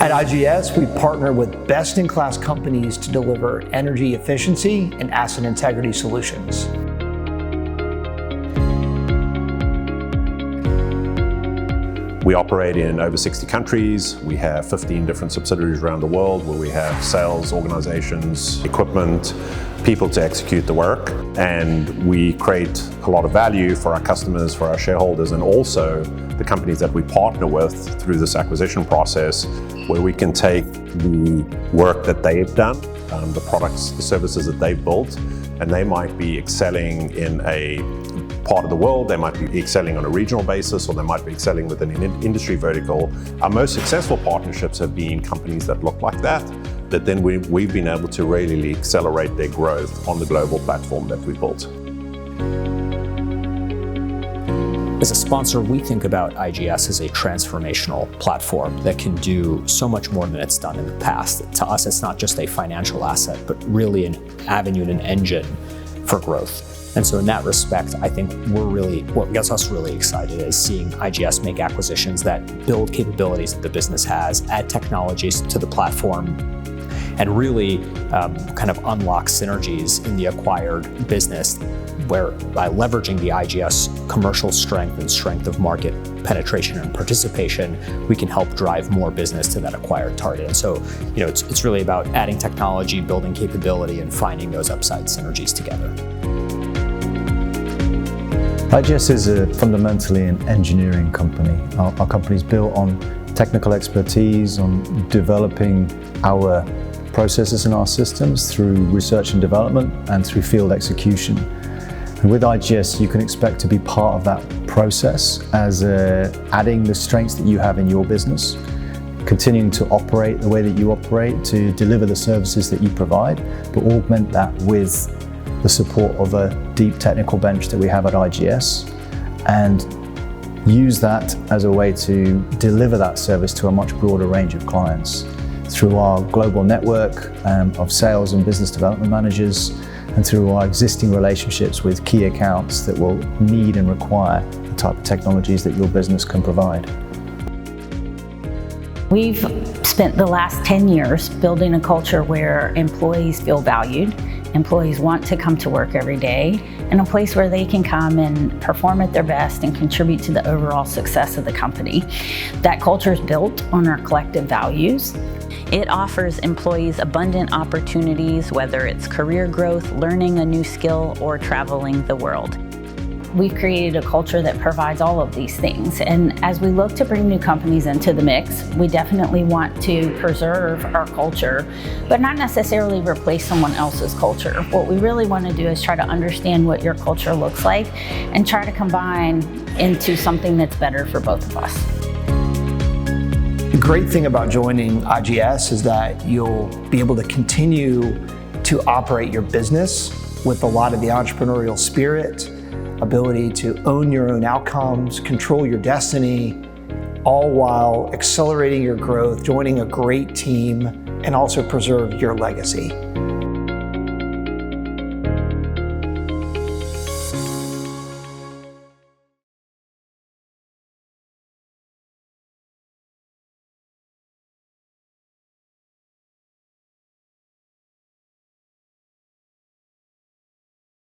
At IGS, we partner with best-in-class companies to deliver energy efficiency and asset integrity solutions. We operate in over 60 countries. We have 15 different subsidiaries around the world where we have sales organizations, equipment, people to execute the work. And we create a lot of value for our customers, for our shareholders, and also the companies that we partner with through this acquisition process, where we can take the work that they've done, the products, the services that they've built, and they might be excelling in a part of the world, they might be excelling on a regional basis, or they might be excelling within an industry vertical. Our most successful partnerships have been companies that look like that then we've been able to really accelerate their growth on the global platform that we built. As a sponsor, we think about IGS as a transformational platform that can do so much more than it's done in the past. To us, it's not just a financial asset, but really an avenue and an engine for growth. And so in that respect, I think what gets us really excited is seeing IGS make acquisitions that build capabilities that the business has, add technologies to the platform, and really kind of unlock synergies in the acquired business, where by leveraging the IGS commercial strength and strength of market penetration and participation, we can help drive more business to that acquired target. And so, it's really about adding technology, building capability, and finding those upside synergies together. IGS is fundamentally an engineering company. Our company is built on technical expertise, on developing our processes and our systems through research and development and through field execution. And with IGS, you can expect to be part of that process as adding the strengths that you have in your business, continuing to operate the way that you operate, to deliver the services that you provide, but augment that with the support of a deep technical bench that we have at IGS, and use that as a way to deliver that service to a much broader range of clients through our global network of sales and business development managers, and through our existing relationships with key accounts that will need and require the type of technologies that your business can provide. We've spent the last 10 years building a culture where employees feel valued, employees want to come to work every day, and a place where they can come and perform at their best and contribute to the overall success of the company. That culture is built on our collective values. It offers employees abundant opportunities, whether it's career growth, learning a new skill, or traveling the world. We've created a culture that provides all of these things. And as we look to bring new companies into the mix, we definitely want to preserve our culture, but not necessarily replace someone else's culture. What we really want to do is try to understand what your culture looks like and try to combine into something that's better for both of us. The great thing about joining IGS is that you'll be able to continue to operate your business with a lot of the entrepreneurial spirit, ability to own your own outcomes, control your destiny, all while accelerating your growth, joining a great team, and also preserve your legacy.